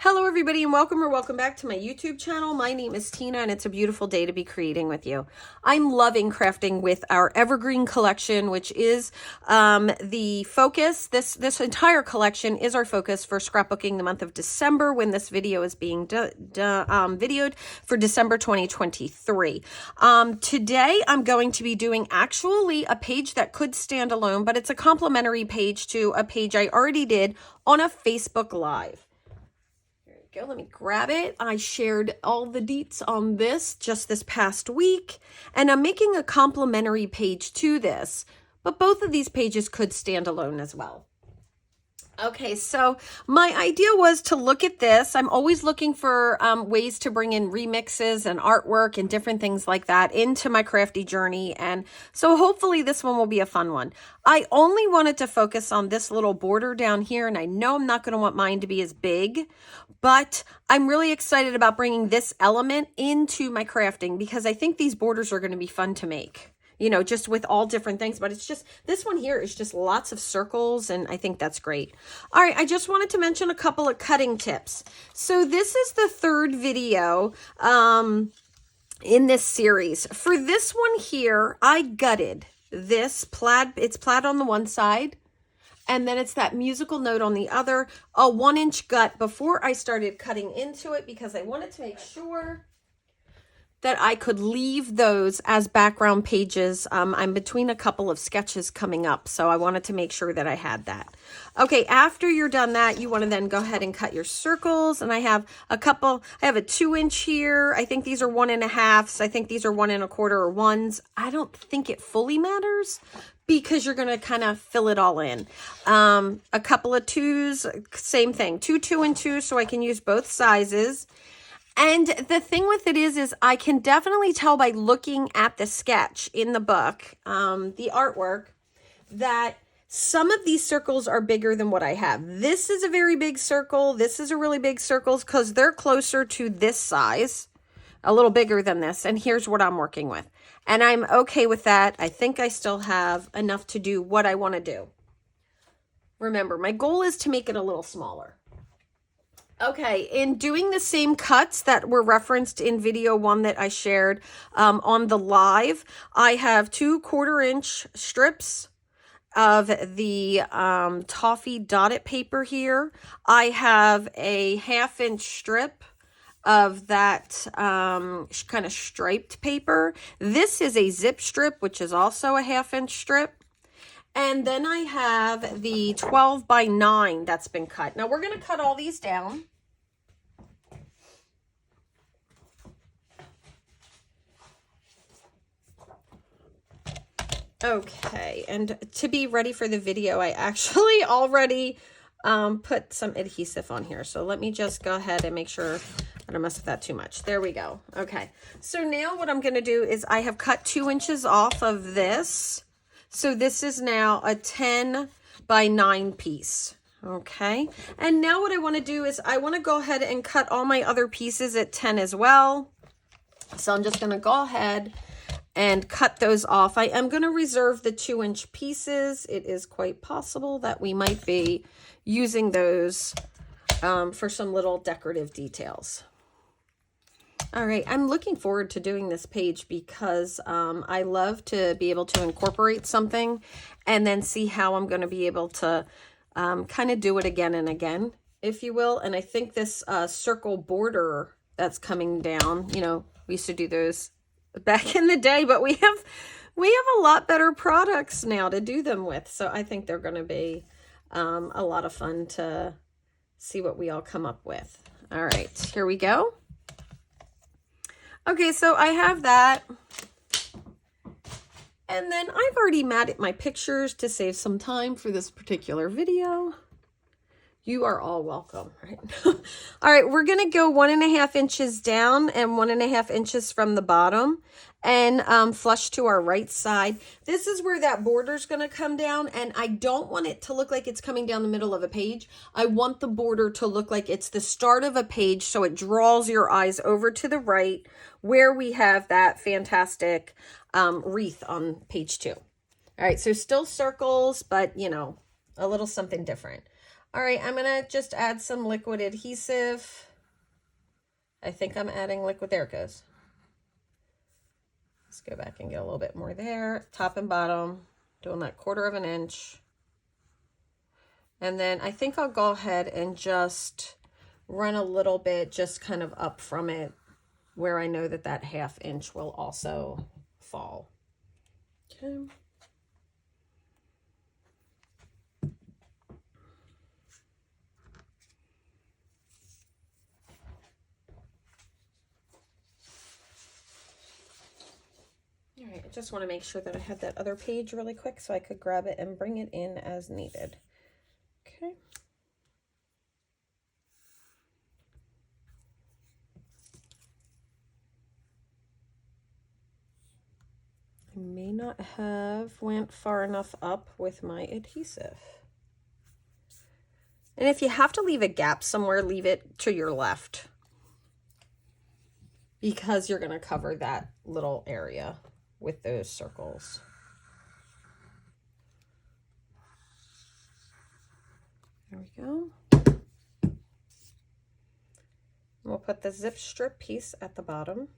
Hello everybody and welcome back to my YouTube channel. My name is Tina and it's a beautiful day to be creating with you. I'm loving crafting with our Evergreen Collection, which is the focus. This entire collection is our focus for scrapbooking the month of December when this video is being videoed for December 2023. Today I'm going to be doing actually a page that could stand alone, but it's a complementary page to a page I already did on a Facebook Live. Go. Let me grab it. I shared all the deets on this just this past week, and I'm making a complimentary page to this, but both of these pages could stand alone as well. Okay, so my idea was to look at this. I'm always looking for ways to bring in remixes and artwork and different things like that into my crafty journey. And so hopefully this one will be a fun one. I only wanted to focus on this little border down here, and I know I'm not going to want mine to be as big, but I'm really excited about bringing this element into my crafting because I think these borders are going to be fun to make. You know, just with all different things, but it's just, this one here is just lots of circles, and I think that's great. All right, I just wanted to mention a couple of cutting tips. So this is the third video in this series. For this one here, I gutted this plaid. It's plaid on the one side, and then it's that musical note on the other, a 1-inch gut before I started cutting into it because I wanted to make sure that I could leave those as background pages. I'm between a couple of sketches coming up, so I wanted to make sure that I had that. Okay, after you're done that, you want to then go ahead and cut your circles, and I have a 2-inch here. I think these are 1.5s. I think these are 1 1/4 or 1s. I don't think it fully matters because you're going to kind of fill it all in. A couple of 2s, same thing, 2 2-and-2, so I can use both sizes. And the thing with it is I can definitely tell by looking at the sketch in the book, the artwork, that some of these circles are bigger than what I have. This is a very big circle. This is a really big circle because they're closer to this size, a little bigger than this. And here's what I'm working with. And I'm okay with that. I think I still have enough to do what I want to do. Remember, my goal is to make it a little smaller. Okay, in doing the same cuts that were referenced in video 1 that I shared on the live, I have 2 1/4-inch strips of the toffee dotted paper here. I have a 1/2-inch strip of that kind of striped paper. This is a zip strip, which is also a 1/2-inch strip. And then I have the 12 by 9 that's been cut. Now we're going to cut all these down. Okay, and to be ready for the video, I actually already put some adhesive on here. So let me just go ahead and make sure I don't mess with that too much. There we go. Okay, so now what I'm going to do is I have cut 2 inches off of this. So this is now a 10 by 9 piece. Okay, and now what I want to do is I want to go ahead and cut all my other pieces at 10 as well. So I'm just going to go ahead and cut those off. I am going to reserve the 2-inch pieces. It is quite possible that we might be using those for some little decorative details. All right, I'm looking forward to doing this page because I love to be able to incorporate something and then see how I'm going to be able to kind of do it again and again, if you will. And I think this circle border that's coming down, you know, we used to do those back in the day, but we have a lot better products now to do them with. So I think they're going to be a lot of fun to see what we all come up with. All right, here we go. Okay, so I have that. And then I've already matted my pictures to save some time for this particular video. You are all welcome, right? All right, we're going to go 1.5 inches down and 1.5 inches from the bottom and flush to our right side. This is where that border is going to come down, and I don't want it to look like it's coming down the middle of a page. I want the border to look like it's the start of a page, so it draws your eyes over to the right where we have that fantastic wreath on page 2. All right, so still circles, but, you know, a little something different. All right, I'm gonna just add some liquid adhesive. I think I'm adding liquid, there it goes. Let's go back and get a little bit more there, top and bottom, doing that 1/4 of an inch. And then I think I'll go ahead and just run a little bit just kind of up from it where I know that that 1/2 inch will also fall. Okay. All right, I just want to make sure that I had that other page really quick so I could grab it and bring it in as needed. Okay. I may not have went far enough up with my adhesive. And if you have to leave a gap somewhere, leave it to your left, because you're going to cover that little area with those circles. There we go. We'll put the zip strip piece at the bottom.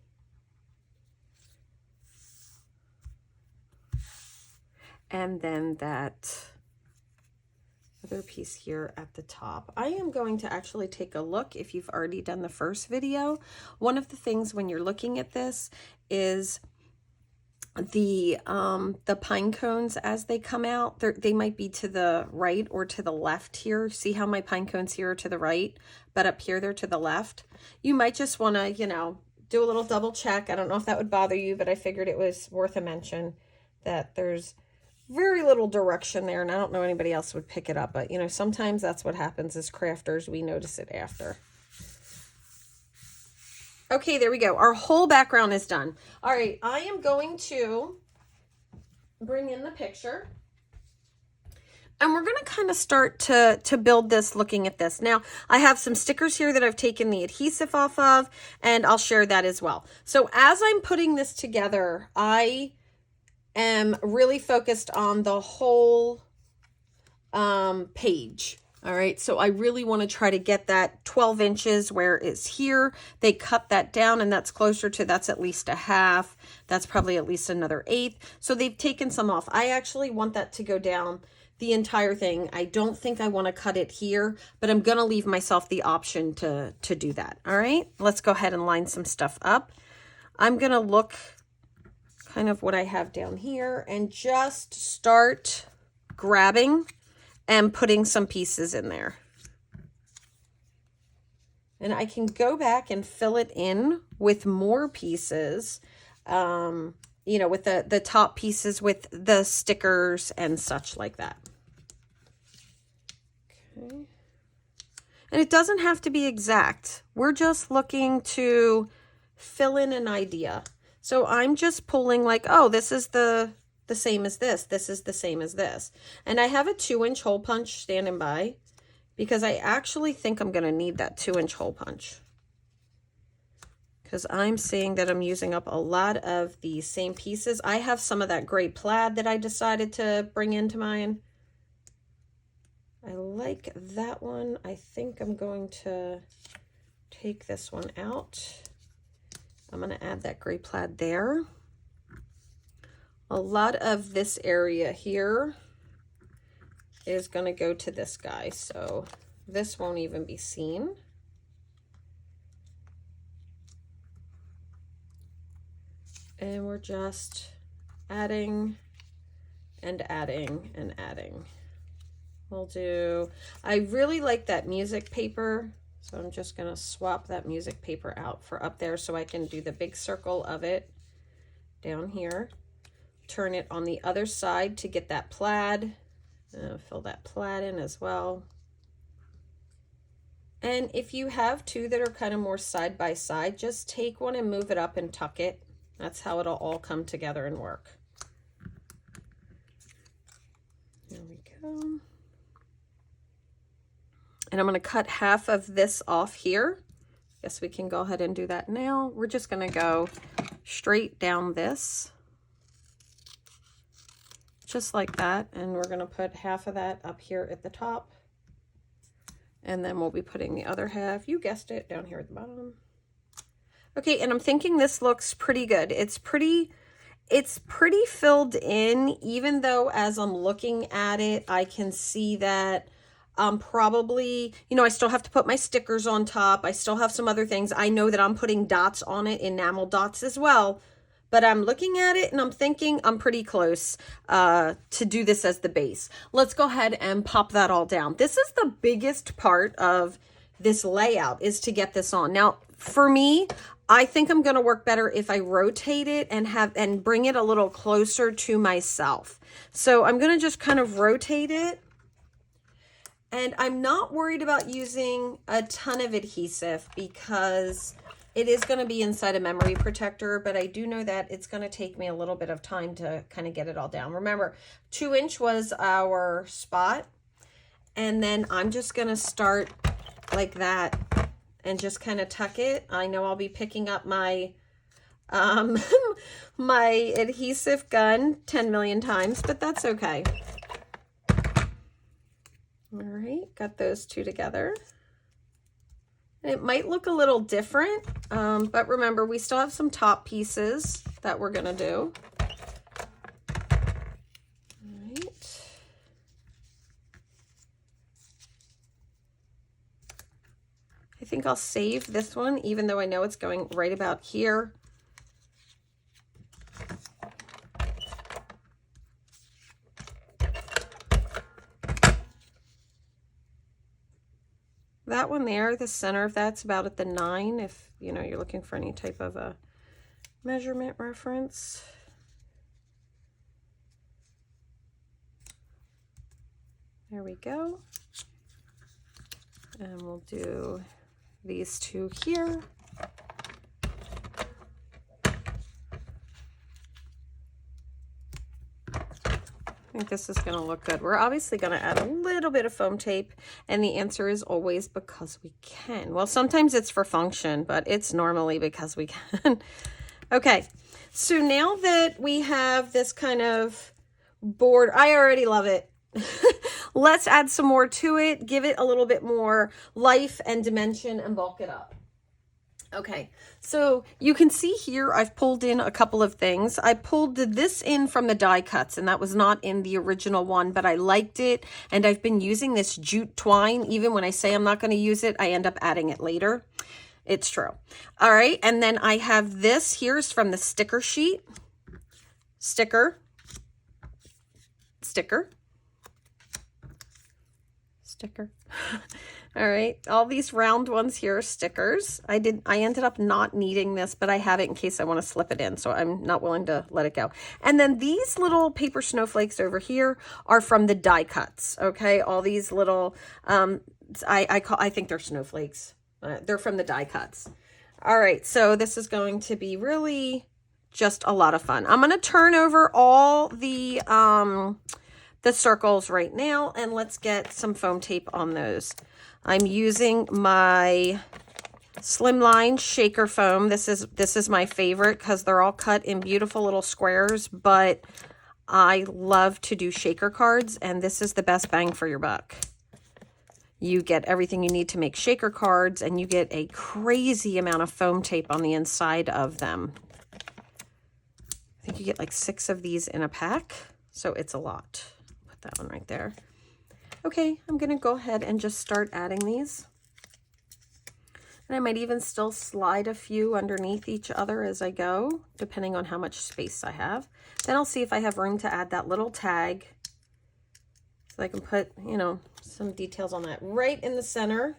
And then that other piece here at the top. I am going to actually take a look if you've already done the first video. One of the things when you're looking at this is the pine cones as they come out. They might be to the right or to the left here. See how my pine cones here are to the right, but up here they're to the left. You might just want to, you know, do a little double check. I don't know if that would bother you, but I figured it was worth a mention that there's very little direction there, and I don't know anybody else would pick it up, but you know, sometimes that's what happens as crafters. We notice it after. Okay, there we go. Our whole background is done. All right, I am going to bring in the picture. And we're going to kind of start to build this looking at this. Now, I have some stickers here that I've taken the adhesive off of, and I'll share that as well. So as I'm putting this together, I am really focused on the whole page. All right, so I really want to try to get that 12 inches where it's here. They cut that down, and that's closer to, that's at least a 1/2. That's probably at least another 1/8. So they've taken some off. I actually want that to go down the entire thing. I don't think I want to cut it here, but I'm going to leave myself the option to do that. All right, let's go ahead and line some stuff up. I'm going to look kind of what I have down here and just start grabbing and putting some pieces in there. And I can go back and fill it in with more pieces, you know, with the top pieces with the stickers and such like that. Okay. And it doesn't have to be exact. We're just looking to fill in an idea. So I'm just pulling like, oh, this is the same as this. This is the same as this. And I have a 2-inch hole punch standing by because I actually think I'm going to need that 2-inch hole punch, because I'm seeing that I'm using up a lot of the same pieces. I have some of that gray plaid that I decided to bring into mine. I like that one. I think I'm going to take this one out. I'm going to add that gray plaid there. A lot of this area here is going to go to this guy, so this won't even be seen. And we're just adding and adding and adding. We'll do, I really like that music paper, so I'm just going to swap that music paper out for up there so I can do the big circle of it down here. Turn it on the other side to get that plaid. Fill that plaid in as well. And if you have two that are kind of more side by side, just take one and move it up and tuck it. That's how it'll all come together and work. There we go. And I'm going to cut half of this off here. Guess we can go ahead and do that now. We're just going to go straight down this. Just like that, and we're going to put half of that up here at the top. And then we'll be putting the other half, you guessed it, down here at the bottom. Okay, and I'm thinking this looks pretty good. It's pretty filled in, even though as I'm looking at it, I can see that probably, you know, I still have to put my stickers on top. I still have some other things. I know that I'm putting dots on it, enamel dots as well. But I'm looking at it and I'm thinking I'm pretty close to do this as the base. Let's go ahead and pop that all down. This is the biggest part of this layout, is to get this on. Now, for me, I think I'm going to work better if I rotate it and bring it a little closer to myself. So I'm going to just kind of rotate it. And I'm not worried about using a ton of adhesive because it is going to be inside a memory protector, but I do know that it's going to take me a little bit of time to kind of get it all down. Remember, 2-inch was our spot. And then I'm just going to start like that and just kind of tuck it. I know I'll be picking up my my adhesive gun 10 million times, but that's okay. All right, got those two together. And it might look a little different, but remember, we still have some top pieces that we're gonna do. All right. I think I'll save this one, even though I know it's going right about here. That one there, the center of that's about at the 9, if you know you're looking for any type of a measurement reference. There we go. And we'll do these two here. I think this is going to look good. We're obviously going to add a little bit of foam tape, and the answer is always because we can. Well, sometimes it's for function, but it's normally because we can. Okay, so now that we have this kind of board, I already love it. Let's add some more to it, give it a little bit more life and dimension and bulk it up. Okay, so you can see here I've pulled in a couple of things. I pulled this in from the die cuts, and that was not in the original one, but I liked it, and I've been using this jute twine. Even when I say I'm not going to use it, I end up adding it later. It's true. All right, and then I have this. Here's from the sticker sheet. Sticker. All right, all these round ones here are stickers. I ended up not needing this, but I have it in case I want to slip it in, so I'm not willing to let it go. And then these little paper snowflakes over here are from the die cuts. Okay, all these little I think they're snowflakes. They're from the die cuts. All right, so this is going to be really just a lot of fun. I'm going to turn over all the circles right now, and let's get some foam tape on those. I'm using my Slimline shaker foam. This is my favorite because they're all cut in beautiful little squares, but I love to do shaker cards, and this is the best bang for your buck. You get everything you need to make shaker cards, and you get a crazy amount of foam tape on the inside of them. I think you get like 6 of these in a pack, so it's a lot. Put that one right there. Okay, I'm going to go ahead and just start adding these. And I might even still slide a few underneath each other as I go, depending on how much space I have. Then I'll see if I have room to add that little tag, so I can put, you know, some details on that right in the center.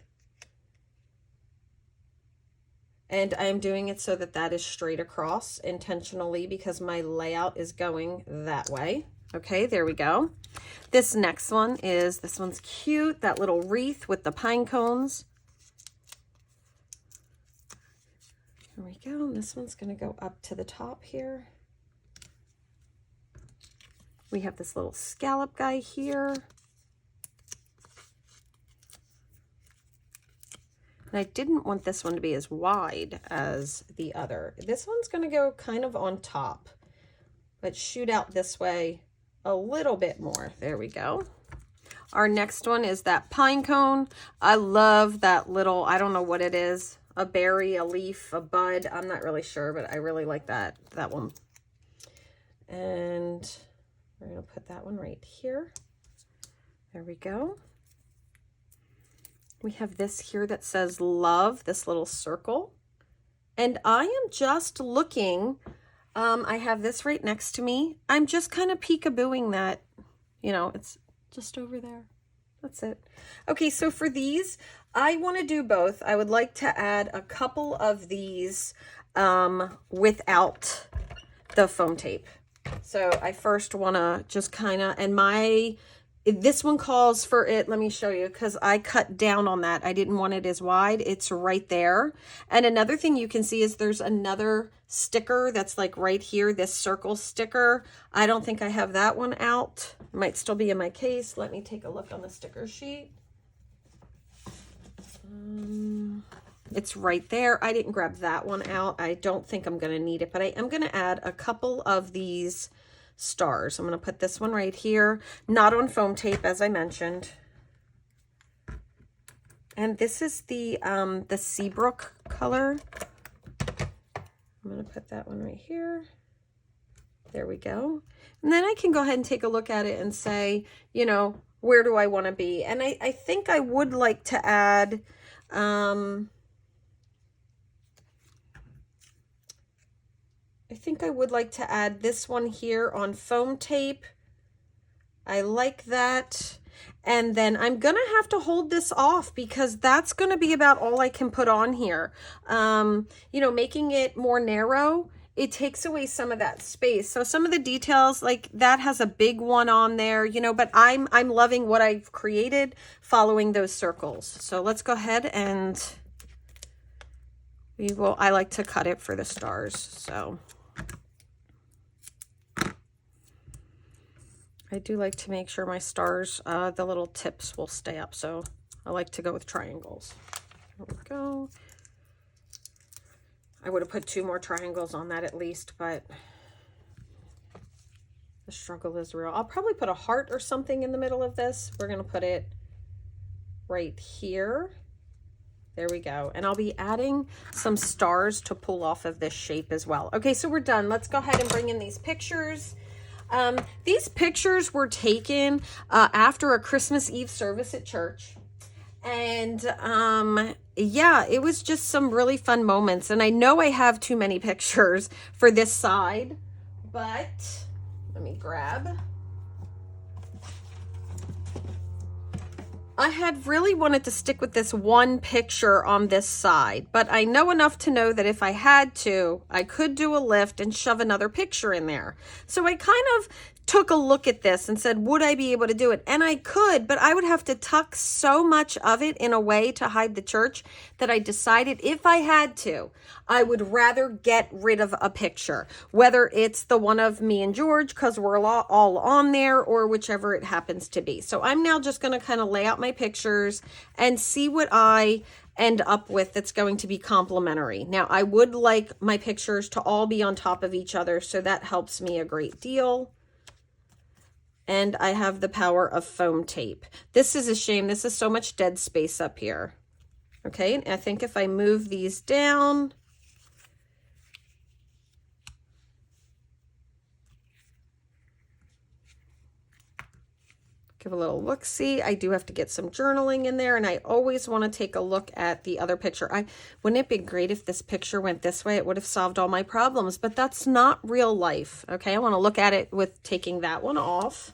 And I am doing it so that that is straight across intentionally because my layout is going that way. Okay, there we go. This next one is, this one's cute, that little wreath with the pine cones. There we go. This one's going to go up to the top here. We have this little scallop guy here. And I didn't want this one to be as wide as the other. This one's going to go kind of on top, but shoot out this way a little bit more. There we go. Our next one is that pine cone. I love that little, I don't know what it is, a berry, a leaf, a bud. I'm not really sure, but I really like that one. And we're going to put that one right here. There we go. We have this here that says love, this little circle. And I am just looking, I have this right next to me. I'm just kind of peekabooing that, you know, it's just over there. That's it. Okay, so for these, I want to do both. I would like to add a couple of these without the foam tape. So I first want to just kind of, and this one calls for it. Let me show you, because I cut down on that. I didn't want it as wide. It's right there. And another thing you can see is there's another sticker that's like right here, this circle sticker. I don't think I have that one out. It might still be in my case. Let me take a look on the sticker sheet. It's right there. I didn't grab that one out. I don't think I'm going to need it, but I am going to add a couple of these stars. I'm going to put this one right here, not on foam tape, as I mentioned. And this is the Seabrook color. I'm going to put that one right here. There we go. And then I can go ahead and take a look at it and say, you know, where do I want to be? And I think I would like to add, this one here on foam tape. I like that. And then I'm going to have to hold this off because that's going to be about all I can put on here. You know, making it more narrow, it takes away some of that space. So some of the details, like that has a big one on there, you know, but I'm loving what I've created following those circles. So let's go ahead and I like to cut it for the stars. So I do like to make sure my stars, the little tips will stay up. So I like to go with triangles. There we go. I would have put 2 more triangles on that at least, but the struggle is real. I'll probably put a heart or something in the middle of this. We're going to put it right here. There we go. And I'll be adding some stars to pull off of this shape as well. Okay, so we're done. Let's go ahead and bring in these pictures. These pictures were taken after a Christmas Eve service at church. And yeah, it was just some really fun moments. And I know I have too many pictures for this side, but let me grab. I had really wanted to stick with this one picture on this side, but I know enough to know that if I had to, I could do a lift and shove another picture in there. So I kind of took a look at this and said, would I be able to do it? And I could, but I would have to tuck so much of it in a way to hide the church that I decided if I had to, I would rather get rid of a picture, whether it's the one of me and George, because we're all on there, or whichever it happens to be. So I'm now just going to kind of lay out my pictures and see what I end up with that's going to be complementary. Now, I would like my pictures to all be on top of each other, so that helps me a great deal. And I have the power of foam tape. This is a shame. This is so much dead space up here. Okay, I think if I move these down, give a little look-see. I do have to get some journaling in there, and I always want to take a look at the other picture. Wouldn't it be great if this picture went this way? It would have solved all my problems, but that's not real life. Okay, I want to look at it with taking that one off.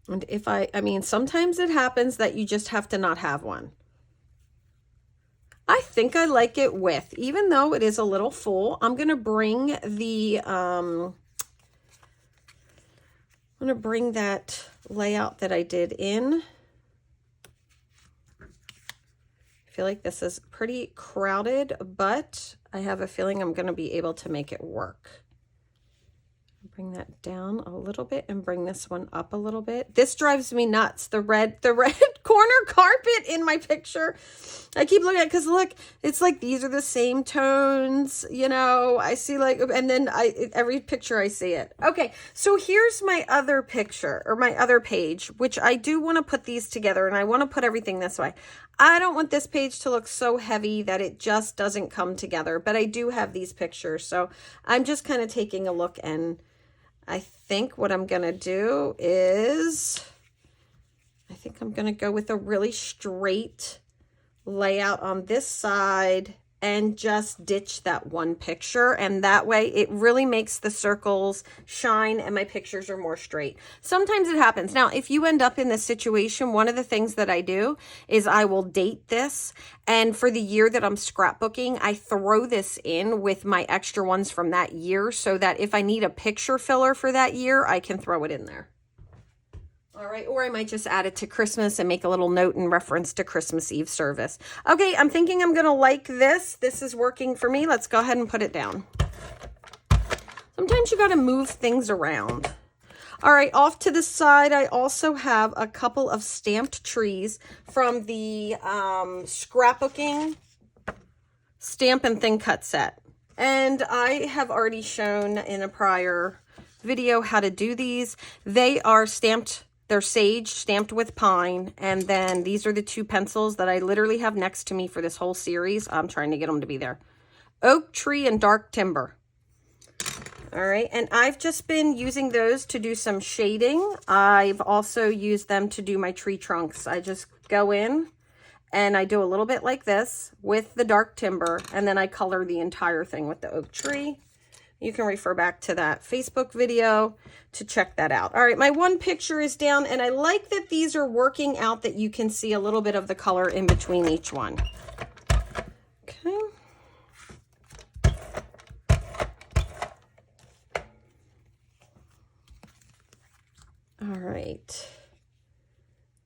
And if I mean, sometimes it happens that you just have to not have one. I think I like it with, even though it is a little full, I'm going to bring the, I'm going to bring that layout that I did in. I feel like this is pretty crowded, but I have a feeling I'm going to be able to make it work. Bring that down a little bit and bring this one up a little bit. This drives me nuts. The red corner carpet in my picture. I keep looking at it because look, it's like these are the same tones, you know. I see like, and then every picture I see it. Okay, so here's my other picture or my other page, which I do want to put these together and I want to put everything this way. I don't want this page to look so heavy that it just doesn't come together, but I do have these pictures. So I'm just kind of taking a look, and I think what I'm going to do is, I think I'm going to go with a really straight layout on this side and just ditch that one picture. And that way it really makes the circles shine and my pictures are more straight. Sometimes it happens. Now, if you end up in this situation, one of the things that I do is I will date this. And for the year that I'm scrapbooking, I throw this in with my extra ones from that year so that if I need a picture filler for that year, I can throw it in there. All right, or I might just add it to Christmas and make a little note in reference to Christmas Eve service. Okay, I'm thinking I'm gonna like this. This is working for me. Let's go ahead and put it down. Sometimes you gotta move things around. All right, off to the side, I also have a couple of stamped trees from the scrapbooking stamp and thin cut set. And I have already shown in a prior video how to do these. They are stamped. They're sage stamped with pine, and then these are the two pencils that I literally have next to me for this whole series. I'm trying to get them to be there. Oak tree and dark timber. All right, and I've just been using those to do some shading. I've also used them to do my tree trunks. I just go in and I do a little bit like this with the dark timber, and then I color the entire thing with the oak tree. You can refer back to that Facebook video to check that out. All right, my one picture is down, and I like that these are working out that you can see a little bit of the color in between each one. Okay. All right.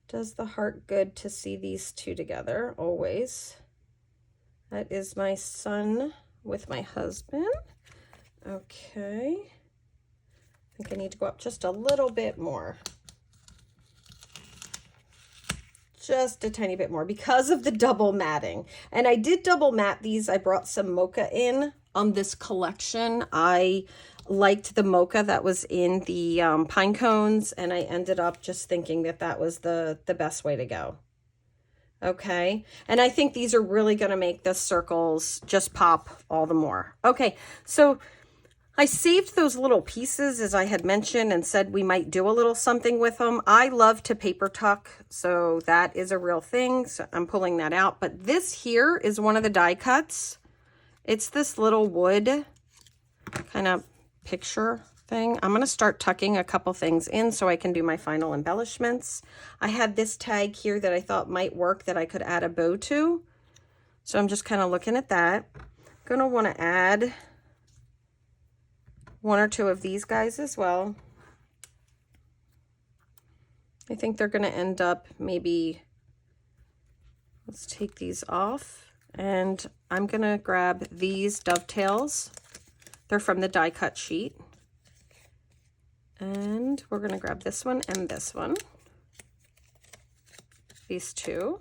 Does the heart good to see these two together? Always. That is my son with my husband. Okay, I think I need to go up just a little bit more. Just a tiny bit more because of the double matting. And I did double mat these. I brought some mocha in on this collection. I liked the mocha that was in the pine cones, and I ended up just thinking that that was the best way to go. Okay, and I think these are really going to make the circles just pop all the more. Okay, so I saved those little pieces, as I had mentioned, and said we might do a little something with them. I love to paper tuck, so that is a real thing. So I'm pulling that out. But this here is one of the die cuts. It's this little wood kind of picture thing. I'm going to start tucking a couple things in so I can do my final embellishments. I had this tag here that I thought might work that I could add a bow to. So I'm just kind of looking at that. I'm going to want to add one or two of these guys as well. I think they're going to end up maybe, let's take these off, and I'm going to grab these dovetails. They're from the die cut sheet. And we're going to grab this one and this one. These two.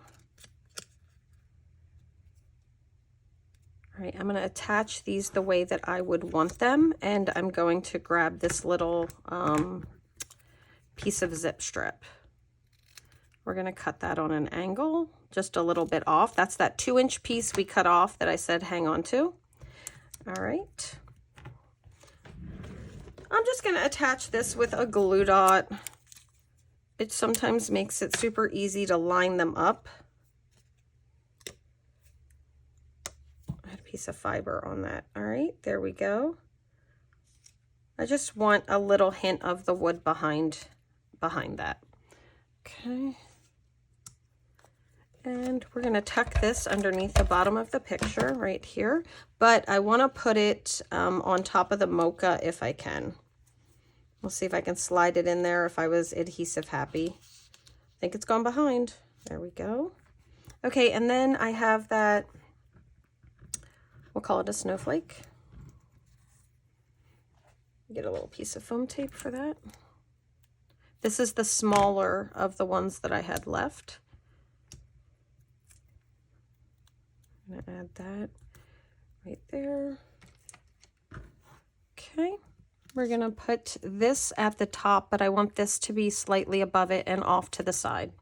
All right, I'm going to attach these the way that I would want them, and I'm going to grab this little piece of zip strip. We're going to cut that on an angle, just a little bit off. That's that 2-inch piece we cut off that I said hang on to. All right. I'm just going to attach this with a glue dot. It sometimes makes it super easy to line them up. Piece of fiber on that. All right, there we go. I just want a little hint of the wood behind that. Okay. And we're going to tuck this underneath the bottom of the picture right here, but I want to put it on top of the mocha if I can. We'll see if I can slide it in there if I was adhesive happy. I think it's gone behind. There we go. Okay, and then I have that, we'll call it a snowflake. Get a little piece of foam tape for that. This is the smaller of the ones that I had left. I'm gonna add that right there. Okay, we're gonna put this at the top, but I want this to be slightly above it and off to the side.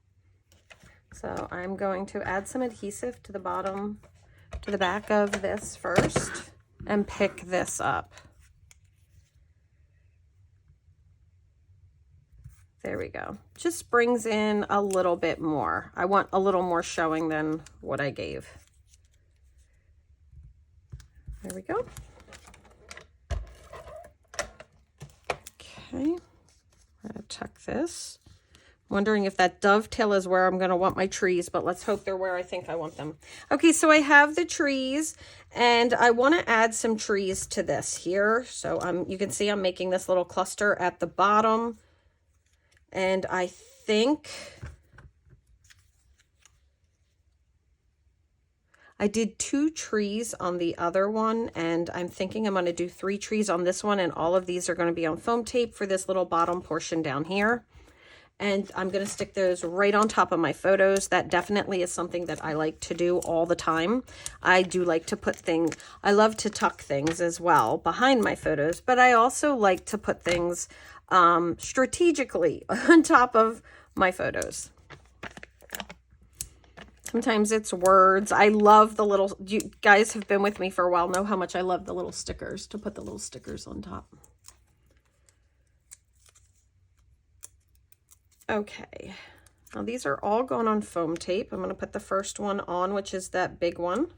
So I'm going to add some adhesive to the bottom, to the back of this first, and pick this up. There we go. Just brings in a little bit more. I want a little more showing than what I gave. There we go. Okay, I'm gonna tuck this. Wondering if that dovetail is where I'm gonna want my trees, but let's hope they're where I think I want them. Okay, so I have the trees and I wanna add some trees to this here. So you can see I'm making this little cluster at the bottom. And I think I did 2 trees on the other one, and I'm thinking I'm going to do 3 trees on this one, and all of these are going to be on foam tape for this little bottom portion down here. And I'm going to stick those right on top of my photos. That definitely is something that I like to do all the time. I do like to put things, I love to tuck things as well behind my photos, but I also like to put things strategically on top of my photos. Sometimes it's words. I love the little, you guys have been with me for a while, know how much I love the little stickers, to put the little stickers on top. Okay, now these are all going on foam tape. I'm going to put the first one on, which is that big one.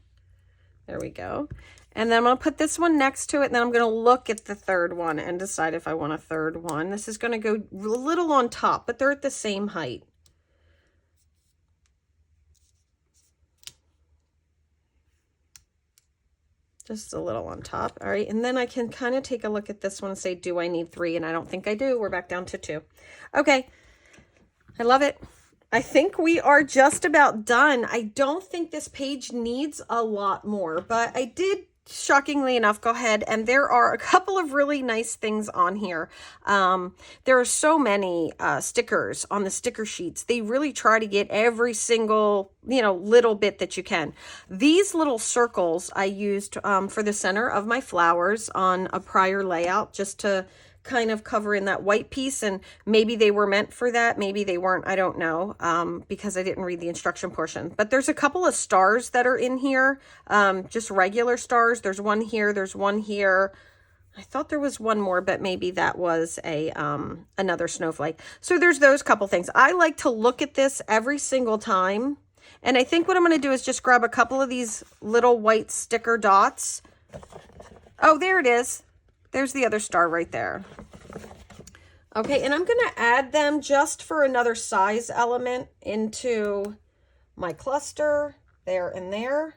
There we go. And then I'm going to put this one next to it, and then I'm going to look at the third one and decide if I want a third one. This is going to go a little on top, but they're at the same height. Just a little on top. All right, and then I can kind of take a look at this one and say, do I need 3? And I don't think I do. We're back down to 2. Okay, I love it. I think we are just about done. I don't think this page needs a lot more, but I did, shockingly enough, go ahead, and there are a couple of really nice things on here. There are so many stickers on the sticker sheets. They really try to get every single, little bit that you can. These little circles I used for the center of my flowers on a prior layout, just to kind of cover in that white piece, and maybe they were meant for that, maybe they weren't, I don't know, because I didn't read the instruction portion. But there's a couple of stars that are in here, just regular stars. There's one here, there's one here. I thought there was one more, but maybe that was a another snowflake. So there's those couple things. I like to look at this every single time, and I think what I'm going to do is just grab a couple of these little white sticker dots. Oh, there it is. There's the other star right there. Okay, and I'm going to add them just for another size element into my cluster there and there.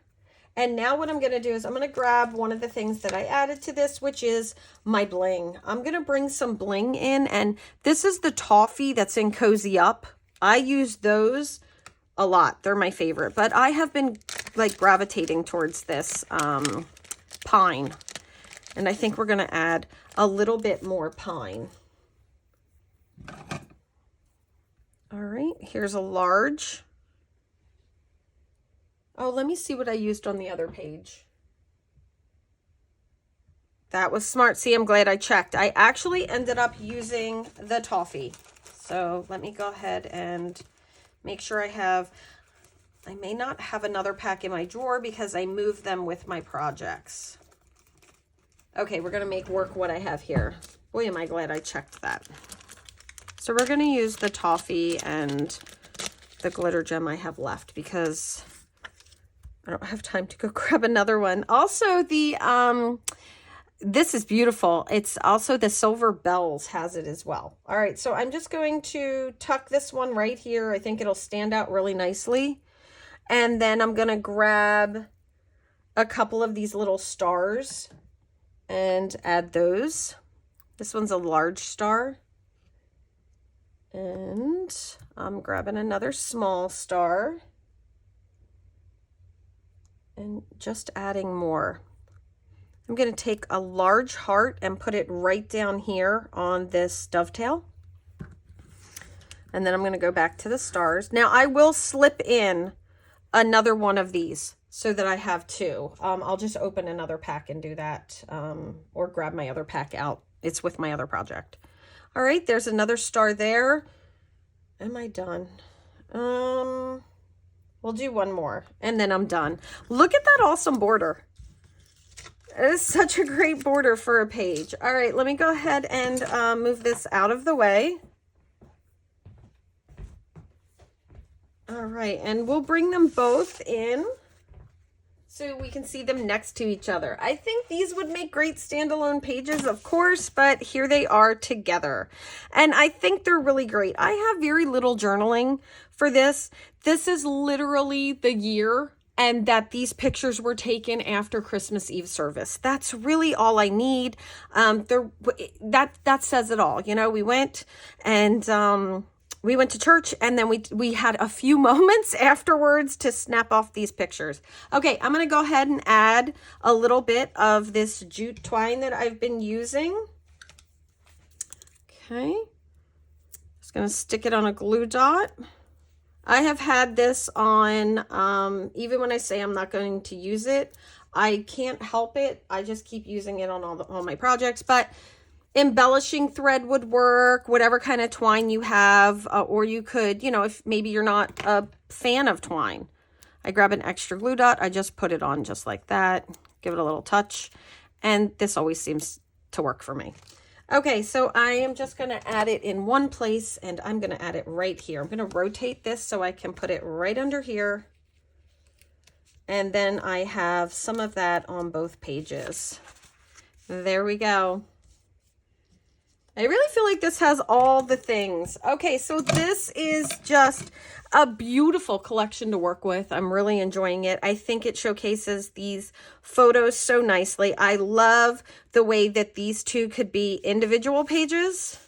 And now what I'm going to do is I'm going to grab one of the things that I added to this, which is my bling. I'm going to bring some bling in, and this is the toffee that's in Cozy Up. I use those a lot. They're my favorite, but I have been like gravitating towards this pine. And I think we're going to add a little bit more pine. All right, here's a large. Oh, let me see what I used on the other page. That was smart. See, I'm glad I checked. I actually ended up using the toffee. So let me go ahead and make sure I may not have another pack in my drawer because I moved them with my projects. Okay, we're going to make work what I have here. Boy, am I glad I checked that. So we're going to use the toffee and the glitter gem I have left because I don't have time to go grab another one. Also, this is beautiful. It's also the Silver Bells has it as well. All right, so I'm just going to tuck this one right here. I think it'll stand out really nicely. And then I'm going to grab a couple of these little stars and add those. This one's a large star. And I'm grabbing another small star and just adding more. I'm going to take a large heart and put it right down here on this dovetail. And then I'm going to go back to the stars. Now I will slip in another one of these so that I have two. I'll just open another pack and do that, or grab my other pack out. It's with my other project. All right, there's another star there. Am I done? We'll do one more and then I'm done. Look at that awesome border. It is such a great border for a page. All right, let me go ahead and move this out of the way. All right, and we'll bring them both in so we can see them next to each other. I think these would make great standalone pages, of course, but here they are together. And I think they're really great. I have very little journaling for this. This is literally the year and that these pictures were taken after Christmas Eve service. That's really all I need. That says it all. You know, we went to church and then we had a few moments afterwards to snap off these pictures. Okay, I'm going to go ahead and add a little bit of this jute twine that I've been using. Okay, just going to stick it on a glue dot. I have had this on, even when I say I'm not going to use it, I can't help it. I just keep using it on all my projects, but embellishing thread would work, whatever kind of twine you have, or you could, you know, if maybe you're not a fan of twine. I grab an extra glue dot, I just put it on just like that, give it a little touch, and this always seems to work for me. Okay, so I am just going to add it in one place, and I'm going to add it right here. I'm going to rotate this so I can put it right under here, and then I have some of that on both pages. There we go. I really feel like this has all the things. Okay, so this is just a beautiful collection to work with. I'm really enjoying it. I think it showcases these photos so nicely. I love the way that these two could be individual pages,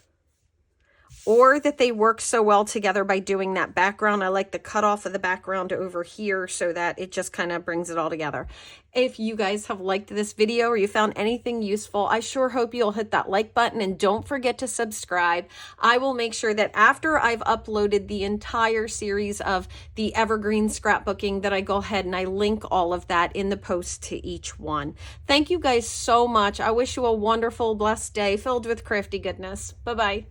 or that they work so well together by doing that background. I like the cutoff of the background over here so that it just kind of brings it all together. If you guys have liked this video or you found anything useful, I sure hope you'll hit that like button and don't forget to subscribe. I will make sure that after I've uploaded the entire series of the Evergreen scrapbooking that I go ahead and I link all of that in the post to each one. Thank you guys so much. I wish you a wonderful, blessed day filled with crafty goodness. Bye-bye.